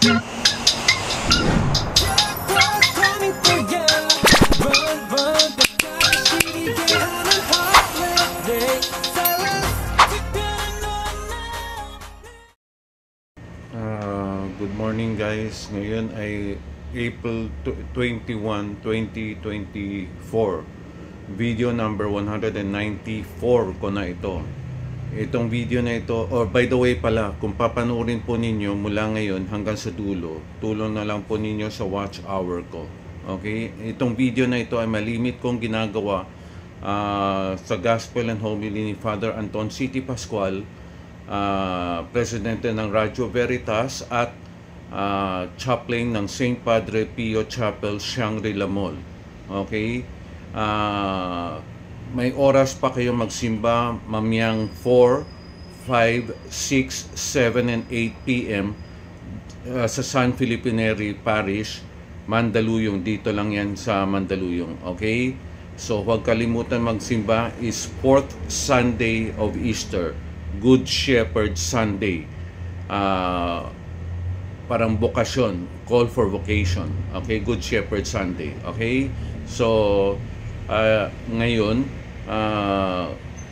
Good morning guys. Ngayon ay April 21, 2024. Video number 194 ko na ito. Itong video na ito, or by the way pala, kung papanoorin po ninyo mula ngayon hanggang sa dulo, tulong na lang po ninyo sa watch hour ko. Okay? Itong video na ito ay malimit kong ginagawa sa Gospel and Homily ni Father Anton C. T. Pascual, presidente ng Radyo Veritas at chaplain ng St. Padre Pio Chapel, Shangri-La Mall. Okay? May oras pa kayo magsimba mamayang 4, 5, 6, 7, and 8 p.m. Sa San Felipe Neri Parish, Mandaluyong. Dito lang yan sa Mandaluyong. Okay? So huwag kalimutan magsimba. Is 4th Sunday of Easter, Good Shepherd Sunday. Parang vocation, call for vocation. Okay, Good Shepherd Sunday. Okay, so ngayon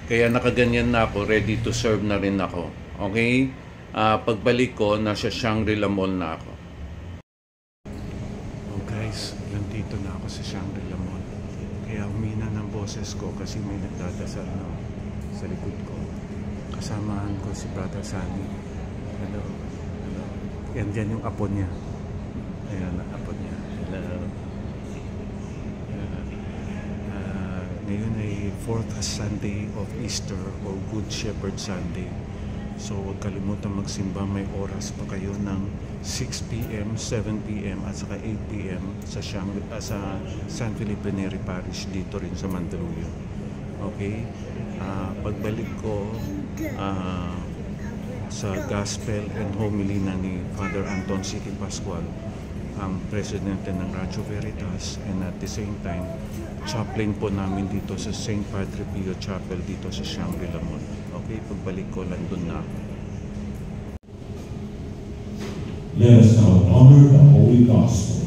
kaya nakaganyan na ako, ready to serve na rin ako. Okay, pagbalik ko nasa Shangri-La Mall na ako. Oh guys, nandito na ako sa Shangri-La Mall. Kaya humina ng boses ko kasi may nagdadasal na sa likod ko. Kasamahan ko si Brother Sunny. Hello. Yan dyan yung apo niya. Ayan, ang apo niya. Hello. Ngayon ay 4th Sunday of Easter or Good Shepherd Sunday. So huwag kalimutan magsimba. May oras pa kayo ng 6 p.m., 7 p.m. at saka 8 p.m. sa San Felipe Neri Parish dito rin sa Mandaluyong. Okay? Pagbalik ko sa Gospel and Homily na ni Father Anton C. T. Pascual, ang presidente ng Radyo Veritas, and at the same time chaplain po namin dito sa St. Padre Pio Chapel dito sa Shangri-La Mall. Okay, pagbalik ko nandun na. Let us now honor the Holy Gospel.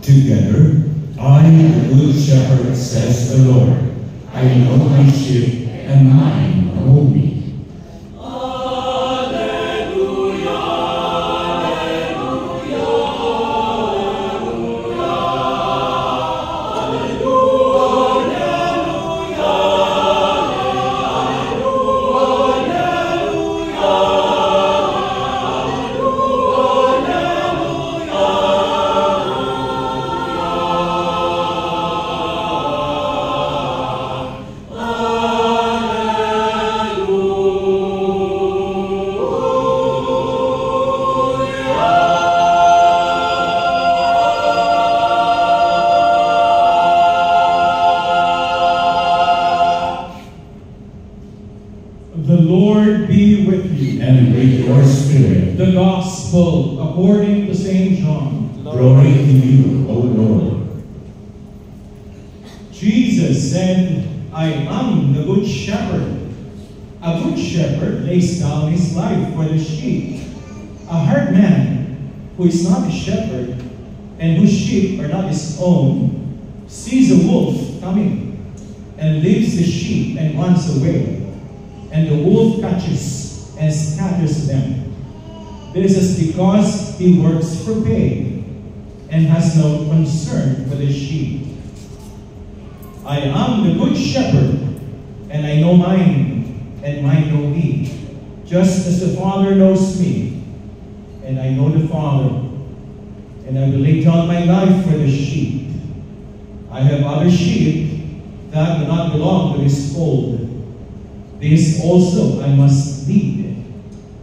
Together, I, the Good Shepherd, says the Lord, I know my sheep, and mine know me. The Lord be with you. And with your spirit. The Gospel according to St. John. Glory to you, O Lord. Jesus said, I am the Good Shepherd. A good shepherd lays down his life for the sheep. A hard man who is not a shepherd and whose sheep are not his own sees a wolf coming and leaves the sheep and runs away. And the wolf catches and scatters them. This is because he works for pay and has no concern for the sheep. I am the Good Shepherd, and I know mine, and mine know me, just as the Father knows me, and I know the Father, and I will lay down my life for the sheep. I have other sheep that do not belong to this fold. These also I must lead,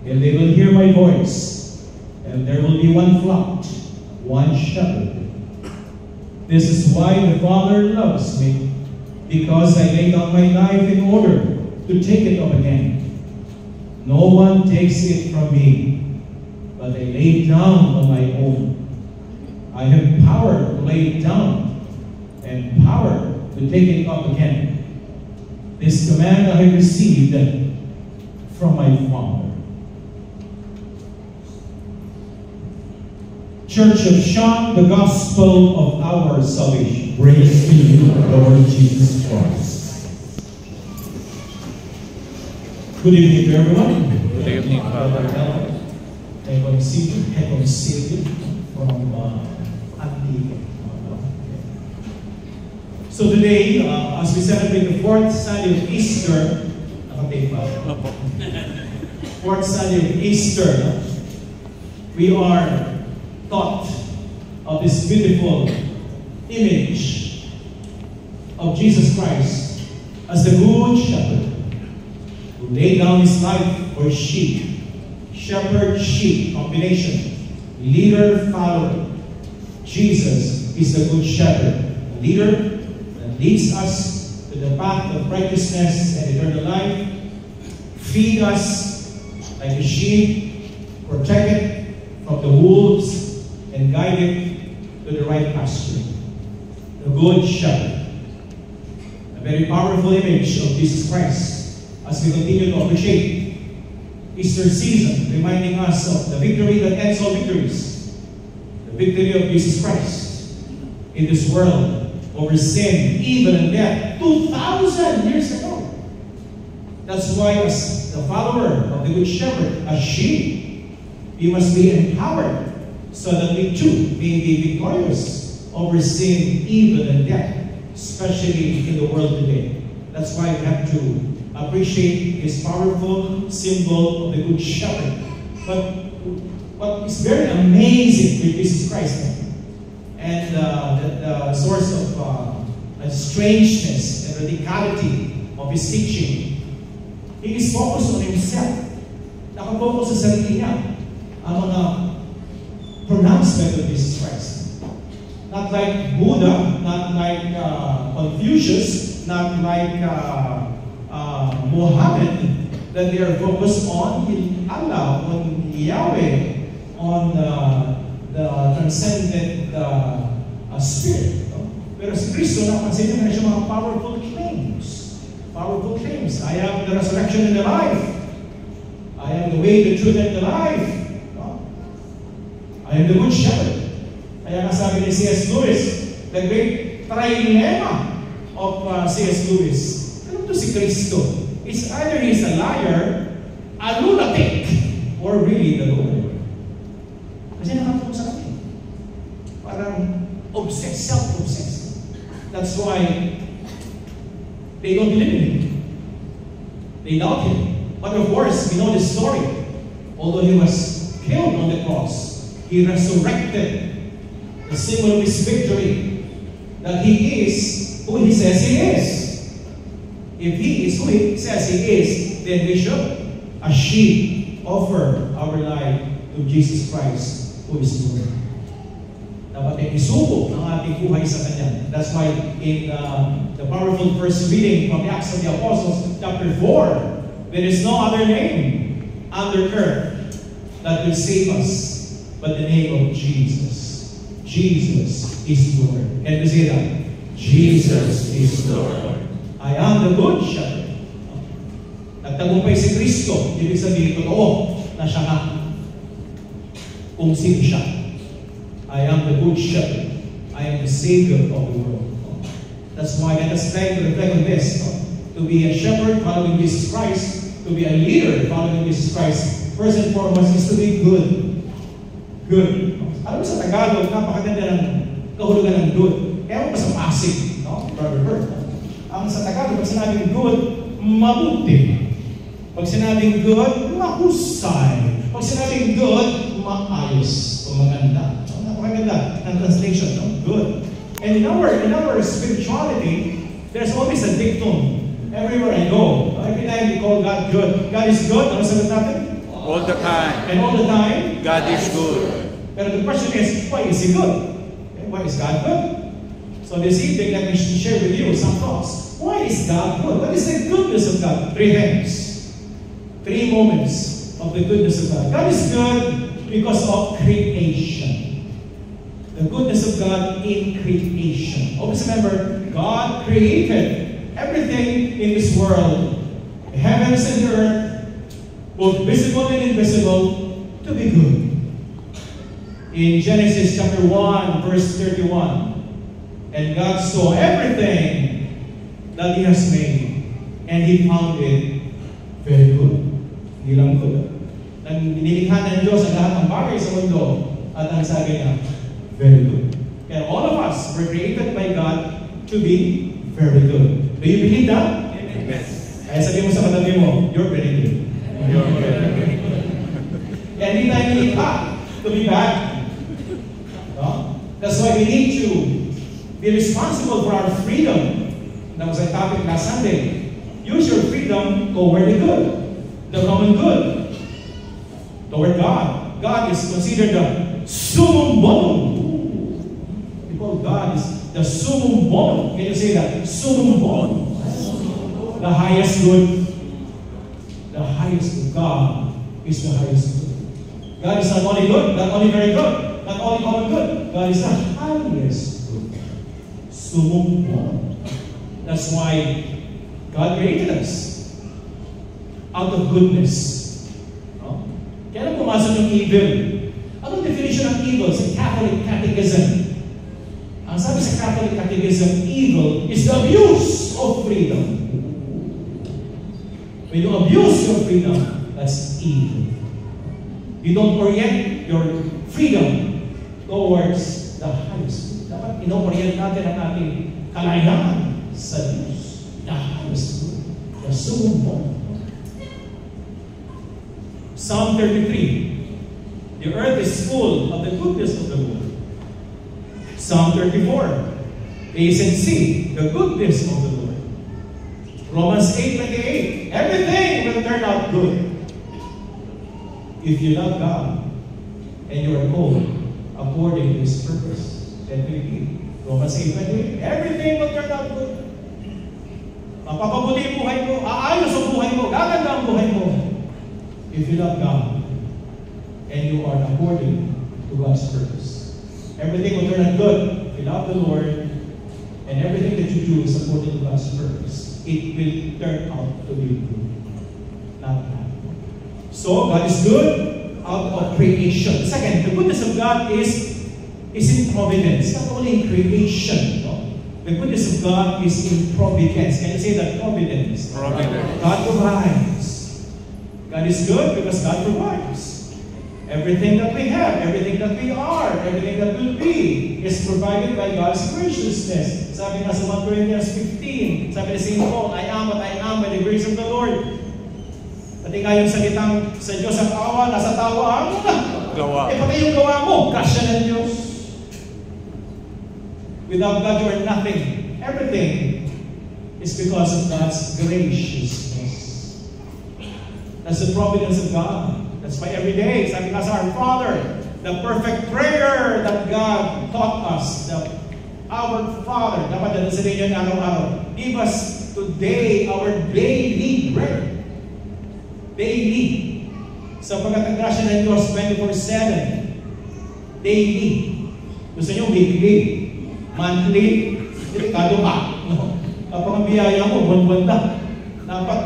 and they will hear my voice, and there will be one flock, one shepherd. This is why the Father loves me, because I lay down my life in order to take it up again. No one takes it from me, but I lay it down on my own. I have power to lay it down and power to take it up again. This command I have received from my Father. Church of Sean, the gospel of our salvation. Praise to you, Lord Jesus Christ. Good evening to everyone. Good evening, Father. Reconcilio from Antique. So today, as we celebrate the fourth Sunday of Easter, fourth Sunday of Easter, we are taught of this beautiful image of Jesus Christ as the good shepherd who laid down his life for sheep. Shepherd-sheep combination. Leader-follower. Jesus is the good shepherd. A leader that leads us to the path of righteousness and eternal life. Feed us like a sheep. Protect it from the wolves. And guide it to the right pasture. The good shepherd. A very powerful image of Jesus Christ as we continue to appreciate Easter season, reminding us of the victory that ends all victories. The victory of Jesus Christ in this world over sin, evil, and death 2,000 years ago. That's why as the follower of the Good Shepherd, as sheep, we must be empowered so that we too may be victorious over sin, evil, and death, especially in the world today. That's why we have to appreciate this powerful symbol of the Good Shepherd. But what is very amazing with Jesus Christ and the source of strangeness and radicality of his teaching, he is focused on himself. Nakafocus sa sarili niya ang mga pronouncement of Jesus Christ. Not like Buddha, not like Confucius, not like Muhammad, that they are focused on Allah, on Yahweh, on the transcendent spirit. Pero si Kristo, napansin niyo na siya mga powerful claims. Powerful claims. I am the resurrection and the life. I am the way, the truth, and the life. I am the good shepherd. Kaya nga sabi ni C.S. Lewis, the great trilemma of C.S. Lewis, ano to si Kristo? It's either he's a liar, a lunatic, or really the Lord. Kasi nakatulong sa atin. Parang obsessed, self-obsessed. That's why they don't believe in him. They doubt him. But of course, we know the story. Although he was killed on the cross, he resurrected, the symbol of his victory, that he is who he says he is. If he is who he says he is, then we should, as sheep, offer our life to Jesus Christ, who is Lord. Dapat ay isuko ang ating buhay sa Kanya. That's why in the powerful first reading from the Acts of the Apostles, chapter 4, there is no other name under earth that will save us but the name of Jesus. Jesus is Lord. And we say that? Jesus is Lord. I am the good shepherd. Nagtagumpay si Kristo, ibig sabihin totoo na siya nga. Kung sino siya. I am the good shepherd. I am the Savior of the world. That's why let us try to reflect on this. To be a shepherd following Jesus Christ, to be a leader following Jesus Christ, first and foremost is to be good. Good. Alam mo sa Tagalog, napakaganda ng kahulugan ng good. Kaya mo pa sa Pasig, no? Brother Bert. Ang sa Tagalog, pag sinabing good, mabuti. Pag sinabing good, mahusay. Pag sinabing good, maayos o maganda. Napakaganda ng translation, no? Good. And in our spirituality, there's always a dictum. Everywhere I go, every time we call God good. God is good. Ano sagot natin? All the time. And all the time, God is good. Pero the question is, why is He good? Okay, why is God good? So this evening, let me share with you some thoughts. Why is God good? What is the goodness of God? Three things. Three moments of the goodness of God. God is good because of creation. The goodness of God in creation. Always remember, God created everything in this world, the heavens and the earth, both visible and invisible, to be good. In Genesis chapter 1, verse 31, and God saw everything that He has made, and He found it very good. Hindi lang good. Nilikha ng Diyos ang lahat ng bagay sa mundo, at ang sabi niya, very good. Kaya all of us were created by God to be very good. Do you believe that? Yes. Kaya sabi mo sa katabi mo, you're very good. You're very good. Kaya hindi tayo nilikha to be bad. No? That's why we need to be responsible for our freedom. That was our topic last Sunday. Use your freedom toward the good, the common good, toward God. God is considered the summum bonum. People, God is the summum bonum. Can you say that? Summum bonum. The highest good. The highest good. God is the highest good. God is not only good, not only very good, not only common good. God is the highest good. Summum bonum. That's why God created us out of goodness. No? Kaya na pumasok yung evil. Anong definition ng evil sa Catholic Catechism? Ang sabi sa Catholic Catechism, evil is the abuse of freedom. When you abuse your freedom, that's evil. You don't orient your freedom towards the highest. Dapat ino-orient natin ang ating kalayaan sa Diyos. The highest good. The summum bonum. Psalm 33. The earth is full of the goodness of the Lord. Psalm 34. Taste and see the goodness of the Lord. Romans 8:28. Everything will turn out good if you love God and you are called according to His purpose. Let me repeat. Romans 8:28. Everything will turn out good. Mapapabuti ang buhay mo, aayos ang buhay mo, gaganda ang buhay mo. If you love God and you are according to God's purpose. Everything will turn out good if you love the Lord and everything that you do is according to God's purpose. It will turn out to be good, not bad. So, God is good out of creation. Second, the goodness of God is in providence, not only in creation. No? The goodness of God is in providence. Can you say that? Providence. Providence. God provides. God is good because God provides. Everything that we have, everything that we are, everything that will be is provided by God's graciousness. Sabi nga sa 1 Corinthians 15, sabi ni St. Paul, I am what I am by the grace of the Lord. Pati nga yung salitang sa Diyos ang awa, nasa tawa mo na. Gawa. Pati yung gawa mo, kasya ng Diyos. Without God, you are nothing. Everything is because of God's graciousness. That's the providence of God. That's why every day, sabi nga sa our Father, the perfect prayer that God taught us, our Father, dapat dadalhin yan araw-araw. Give us today our daily bread. Daily. Sapagkat ang grasya ng Diyos 24/7. Daily. Gusto nyo weekly, monthly, delikado ka. No? Kapag ang biyaya mo, buwan-buwan na. Dapat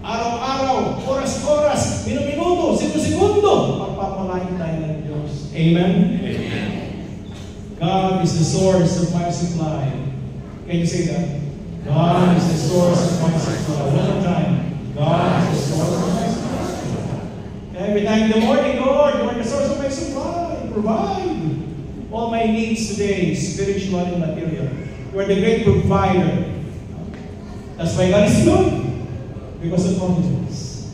araw-araw, oras-oras, minuto-minuto, segundo, pagpapalain tayo ng Diyos. Amen? Amen. God is the source of my supply. Can you say that? God is the source of my supply. One more time. God is the source of my supply. Every time in the morning, Lord, you are the source of my supply. Provide all my needs today, spiritual and material. You are the great provider. That's why God is good. Because of providence.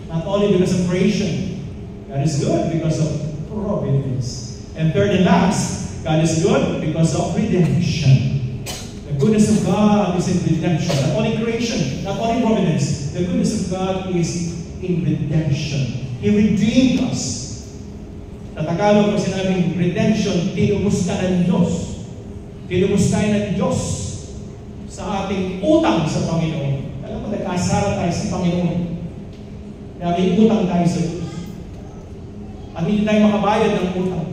Not only because of creation. God is good because of providence. And third and last, God is good because of redemption. The goodness of God is in redemption. Not only creation, not only providence. The goodness of God is in redemption. He redeemed us. Sa Tagalog, pag sinabing redemption, tinumusta ng Diyos. Kinumusta ng Diyos sa ating utang sa Panginoon. Alam mo, nagkasara tayo sa Panginoon. Kaya may utang tayo sa Diyos. At hindi tayo makabayad ng utang.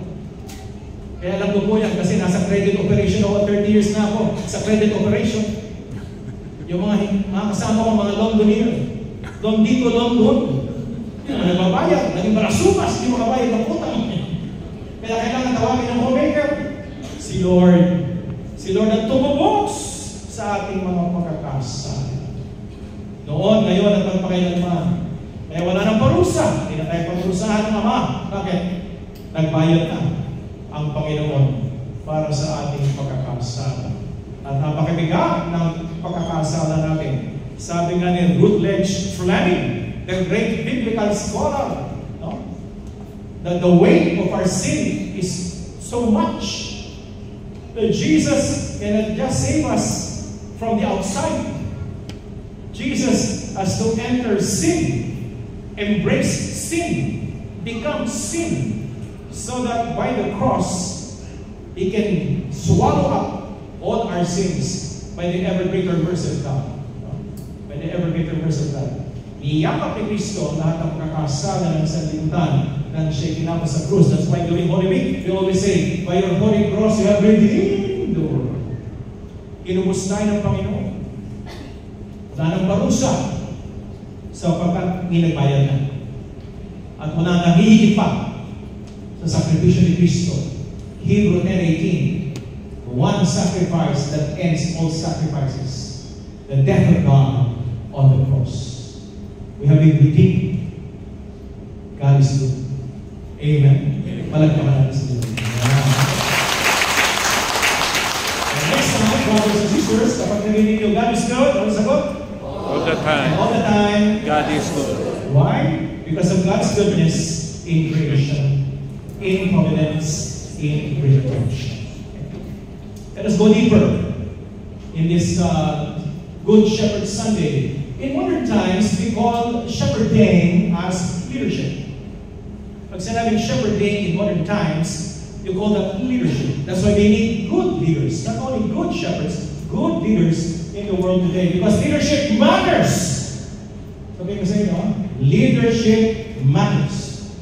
Kaya alam ko po yan kasi nasa credit operation ako, 30 years na ako sa credit operation. Yung mga kasama ko, mga Londonier. Loan dito, loan doon. Hindi naman nagbabayad. Naging marasumas, hindi makabayad ng utang. Kaya kailangan tawagin ng homemaker. Si Lord. Si Lord ang tumubos sa ating mga pagkakasala. Noon, ngayon, at magpakailanman. Kaya wala nang parusa. Hindi na tayo parusahan ng Ama. Bakit? Nagbayad na ang Panginoon para sa ating pagkakasala. At napakabigat ng pagkakasala natin. Sabi nga ni Rutledge Fleming, the great biblical scholar, no? That the weight of our sin is so much that Jesus cannot just save us from the outside. Jesus has to enter sin, embrace sin, become sin, so that by the cross, He can swallow up all our sins by the ever greater mercy of God. By the ever greater mercy of God. Iyakap ni Kristo ang lahat ng pagkakasala ng sanlibutan nang siya'y kinapos sa krus. That's why during Holy Week, we always say, by your holy cross, you have redeemed the world. Inubos tayo ng Panginoon. Wala nang parusa sapagkat ninagbayad na. At wala nang hihigit pa sa sakripisyo ni Kristo. Hebrew 10:18, one sacrifice that ends all sacrifices, the death of God on the cross. We have been redeemed. God is good. Amen. Palagpakan natin sa Diyos. Next time, brothers and sisters, kapag narinig nyo, God is good, ano sagot? All the time. All the time. God is good. Why? Because of God's goodness in creation, in providence, in redemption. Let us go deeper in this Good Shepherd Sunday. In modern times, we call shepherding as leadership. Pag sinabing shepherding in modern times, you call that leadership. That's why they need good leaders. Not only good shepherds, good leaders in the world today. Because leadership matters. Sabi ko sa inyo, leadership matters.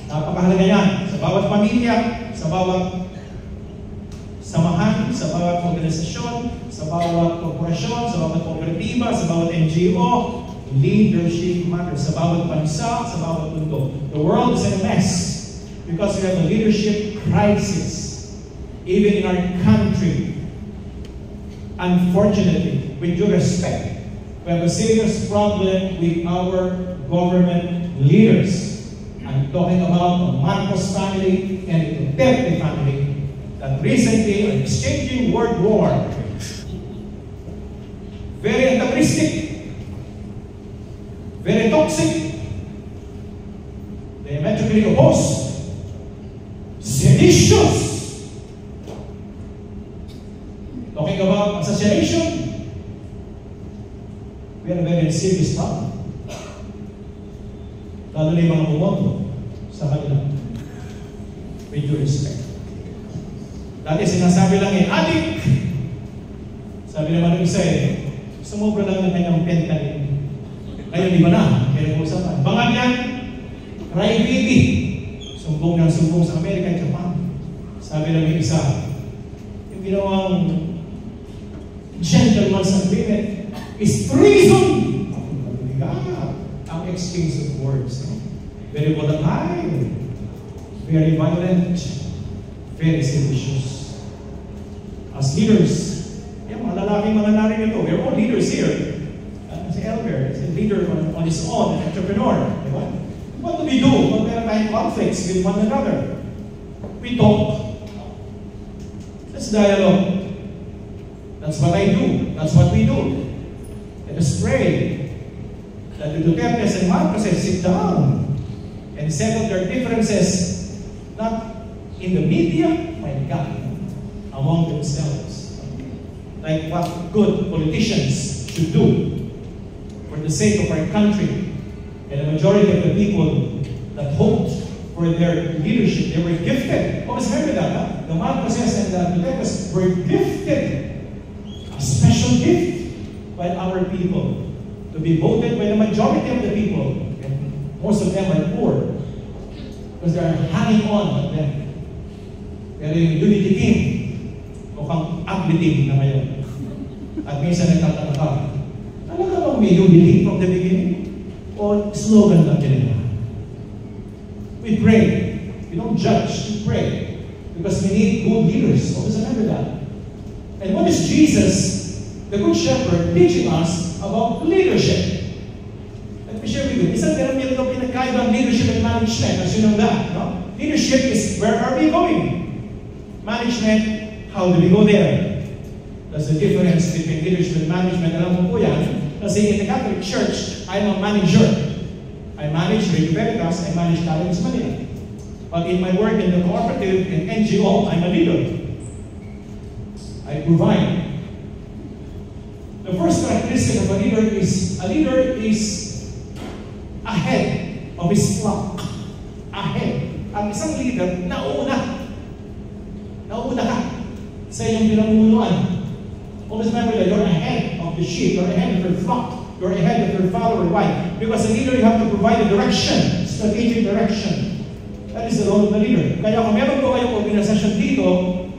Napakahalaga yan. Sa bawat pamilya, sa bawat samahan, sa bawat organisasyon, sa bawat korporasyon, sa bawat kooperatiba, sa bawat NGO, leadership matters. Sa bawat bansa, sa bawat mundo. The world is in a mess because we have a leadership crisis. Even in our country, unfortunately, with due respect, we have a serious problem with our government leaders. I'm talking about the Marcos family and the Duterte family that recently are exchanging word war. Very antagonistic, very toxic, diametrically opposed, seditious. Talking about assassination, we have a very serious problem. Lalo na yung mga bumoto sa kanila. With due respect. Dati sinasabi lang adik! Sabi naman ng isa sumobra lang ng kanyang fentanyl. Ngayon, di ba na? Kaya usapan. Bangag yan, crybaby. Sumbong ng sumbong sa Amerika at Japan. Sabi lang ng isa, yung ginawang gentleman's agreement is treason. Ang exchange of words. Very volatile, very violent, very seditious. As leaders, yung mga lalaking mga narito, we're all leaders here. Si Elmer is a leader on his own, an entrepreneur. Diba? What do we do when there are conflicts with one another? We talk. That's dialogue. That's what I do. That's what we do. Let us pray that the Dutertes and Marcoses sit down and settle their differences, not in the media, my God, among themselves. Like what good politicians should do for the sake of our country and the majority of the people that hoped for their leadership. They were gifted. Always remember that, huh? The Marcoses and the Pitetas were gifted. A special gift by our people to be voted by the majority of the people. And most of them are poor because they are hanging on at them. Pero yung unity team, mukhang ugly team na ngayon. At minsan nagtataka ka, talaga bang may unity from the beginning? O slogan lang nila? We pray. We don't judge. We pray. Because we need good leaders. Always remember that. And what is Jesus, the Good Shepherd, teaching us about leadership? Let me share with you. Isang meron ito pinagkaiba ang leadership and management. As you know that, no? Leadership is where are we going? Management, how do we go there? That's the difference between leadership and management. Alam mo po yan. Kasi in the Catholic Church, I'm a manager. I manage Radio Veritas, I manage Talents Manila. But in my work in the cooperative and NGO, I'm a leader. I provide. The first characteristic of a leader is ahead of his flock. Ahead. Ang isang leader, nauna ka sa iyong pinamumunuan. Always remember that you're ahead of the sheep, you're ahead of your flock, you're ahead of your follower. Why? Because a leader, you have to provide a direction, strategic direction. That is the role of the leader. Kaya kung meron po kayong organisasyon dito,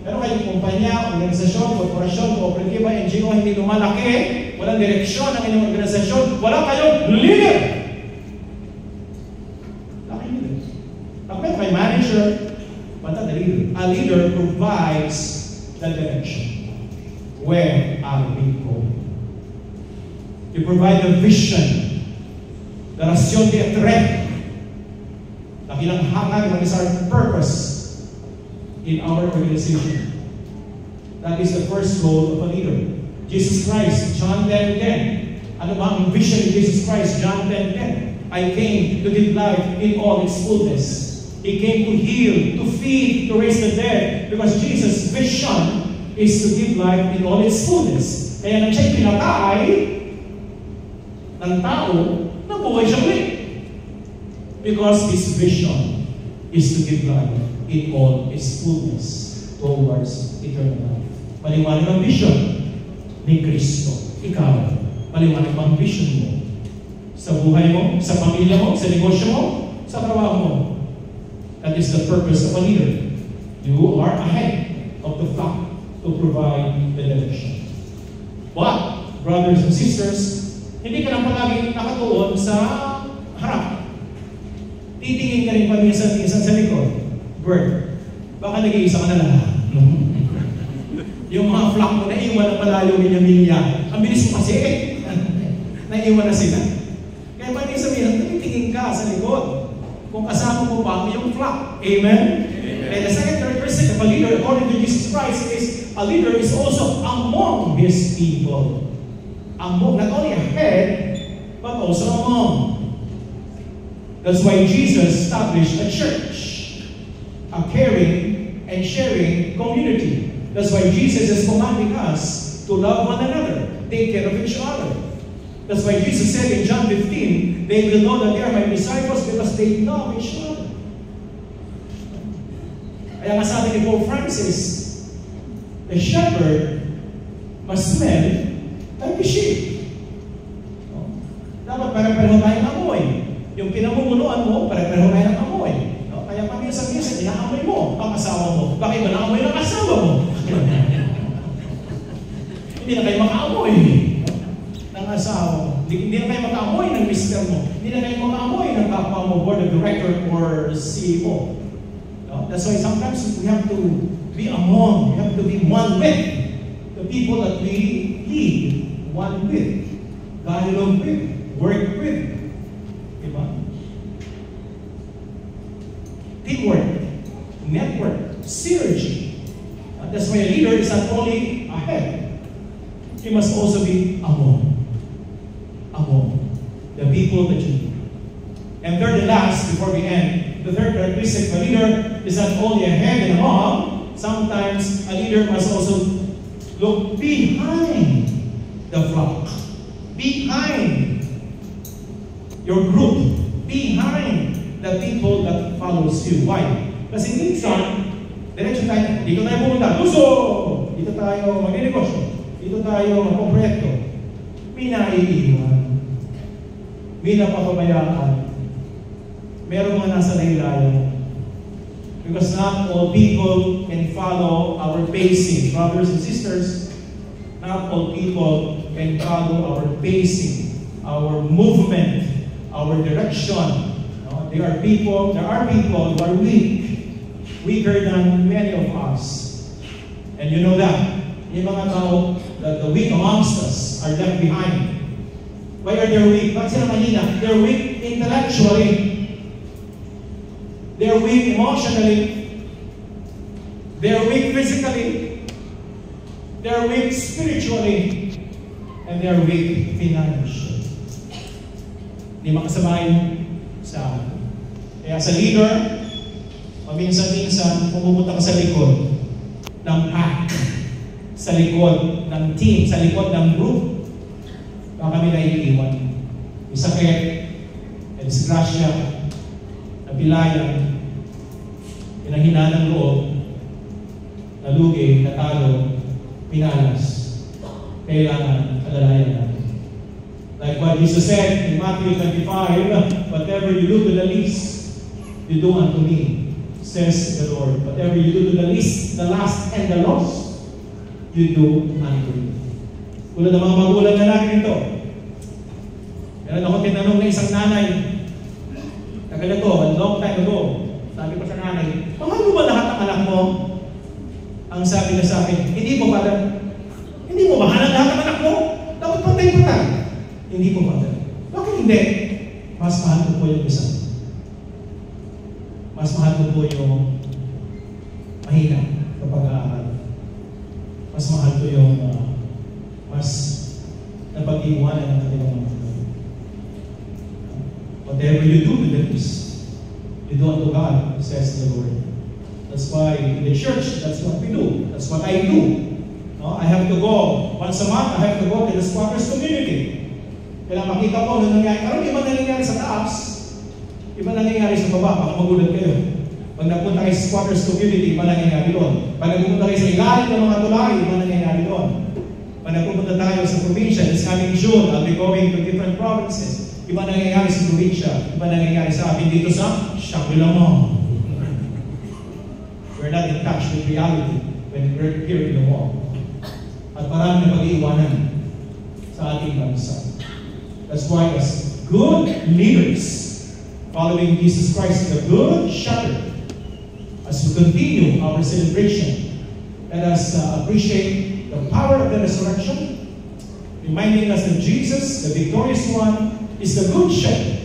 meron kayong kumpanya, organisasyon, korporasyon, kooperatiba, NGO, hindi lumalaki, walang direksyon ng inyong organisasyon, wala kayong leader. Wala kayong leader. Pag meron kayong manager, but not the leader. A leader provides the direction. Where are we going? You provide the vision, the raison d'être. Nakilang hangad, what is our purpose in our organization? That is the first role of a leader. Jesus Christ, John 10:10. Ano ba ang vision of Jesus Christ? John 10:10. I came to give life in all its fullness. He came to heal, to feed, to raise the dead. Because Jesus' vision is to give life in all its fullness. Kaya nang siya'y pinatay ng tao, nabuhay siya ulit. Because his vision is to give life in all its fullness towards eternal life. Paliwanag ang vision ni Kristo. Ikaw, paliwanag ang vision mo sa buhay mo, sa pamilya mo, sa negosyo mo, sa trabaho mo. That is the purpose of a leader. You are ahead of the flock to provide the direction. But, brothers and sisters, hindi ka lang palagi nakatuon sa harap. Titingin ka rin paminsan-minsan sa likod. Bird, baka nag-iisa ka na lang. Yung mga flock mo, naiwan na malayo milya-milya. Ang bilis mo kasi naiwan na sila. Kaya paminsan-minsan, titingin ka sa likod. Kung kasama mo pa yung flock. Amen? And the second characteristic of a leader, according to Jesus Christ, is a leader is also among his people. Among, not only ahead, but also among. That's why Jesus established a church, a caring and sharing community. That's why Jesus is commanding us to love one another, take care of each other. That's why Jesus said in John 15, they will know that they are my disciples because they love each other. Kaya nga sabi ni Pope Francis, the shepherd must smell like the sheep. Dapat pare-pareho tayong amoy. Yung pinamumunuan mo, pare-pareho tayo ng amoy. Kaya paminsan-minsan, inaamoy mo ang asawa mo. Bakit ba naamoy ng asawa mo? Hindi na kayo makaamoy ng asawa mo. Hindi na kayo makaamoy ng mister mo. Hindi na kayo makaamoy ng kapwa mo, board of director or CEO. That's why sometimes we have to be among, we have to be one with the people that we lead, one with, dialogue with, work with. Diba? Teamwork, network, synergy. That's why a leader is not only ahead, he must also be among the people that you lead. And third and last, before we end, the third characteristic of a leader is not only ahead and among, sometimes a leader must also look behind the flock, behind your group, behind the people that follows you. Why? Kasi minsan, diretso tayo, dito tayo pumunta, gusto! Dito tayo magninegosyo, dito tayo magpoproyekto. May naiiwan, may napapabayaan, meron mga nasa laylayan. Because not all people can follow our pacing. Brothers and sisters, not all people can follow our pacing, our movement, our direction. No? There are people who are weak, weaker than many of us. And you know that. Yung mga tao, the weak amongst us are left behind. Why are they weak? Bakit sila mahina? They're weak intellectually. They're weak emotionally. They're weak physically. They're weak spiritually. And they're weak financially. Hindi makasabay sa akin. Kaya sa leader, paminsan-minsan, pumunta ka sa likod ng pack, sa likod ng team, sa likod ng group, baka kami naiiwan. May sakit, may disgrasya, nabilayan, pinahina ng loob, nalugi, natalo, pinalas. Kailangan alalayan natin. Like what Jesus said in Matthew 25, whatever you do to the least, you do unto me, says the Lord. Whatever you do to the least, the last and the lost, you do unto me. Tulad ng mga magulang na natin ito. Meron ako tinanong na isang nanay, tagal ito, a long time ago, sabi ko sa nanay, mahal mo ba lahat ng anak mo? Ang sabi na sa akin, hindi mo pala. Hindi mo mahal ang lahat ng anak mo? Dapat patay-patay. Hindi mo pala. Bakit hindi? Mas mahal ko po yung isa. Mas mahal ko po yung mahina sa pag-aaral. Mas mahal ko yung mas napag-iwanan ng kanilang mga kapatid. Whatever you do to the least, you do unto God, says the Lord. That's why in the church, that's what we do. That's what I do. No? I have to go, once a month, I have to go to the squatters community. Kaya makita ko ano nangyayari. Pero iba nangyayari sa taas, iba nangyayari sa baba, baka magulat kayo. Pag napunta kayo sa squatters community, iba nangyayari doon. Pag napunta kayo sa ilalim ng mga tulay, iba nangyayari doon. Pag napunta tayo sa probinsya, this coming June, I'll be going to different provinces. Iba nangyayari sa probinsya, iba nangyayari sa atin dito sa Shangri-La Mall. We're not in touch with reality when we're here in the mall. At marami na pag-iiwanan sa ating bansa. That's why as good leaders, following Jesus Christ, the good shepherd, as we continue our celebration, let us appreciate the power of the resurrection, reminding us that Jesus, the victorious one, is the good shepherd.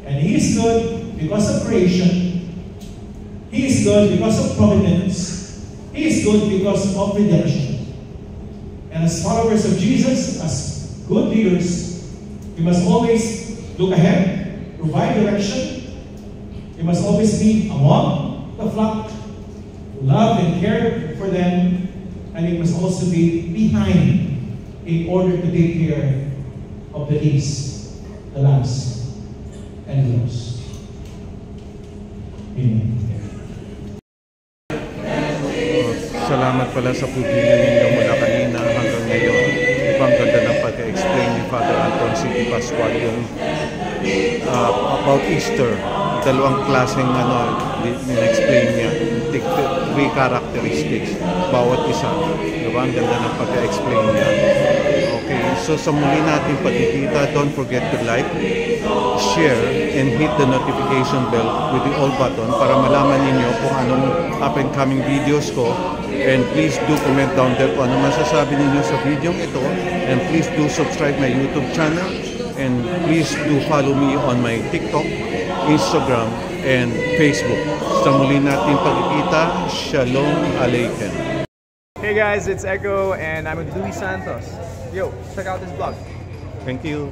And He is good because of creation. He is good because of providence. He is good because of redemption. And as followers of Jesus, as good leaders, we must always look ahead, provide direction. We must always be among the flock, love and care for them, and we must also be behind in order to take care of the least, the last, and the lost. Amen. Salamat pala sa pagpili ninyo mula kanina hanggang ngayon. Ibang ganda ng pag-explain ni Father Anton C. Pascual yung about Easter. Dalawang klaseng din-explain niya. Three characteristics. Bawat isa. Diba? Ang ganda ng pag-explain niya. Okay, so sa muli natin pagkikita, don't forget to like, share, and hit the notification bell with the all button para malaman ninyo kung anong up-and-coming videos ko. And please do comment down there kung ano masasabi ninyo sa video ito. And please do subscribe my YouTube channel. And please do follow me on my TikTok, Instagram, and Facebook. Sa muli natin pagkikita, Shalom Aleichem. Hey guys, it's Echo and I'm with Luis Santos. Yo, check out this vlog. Thank you.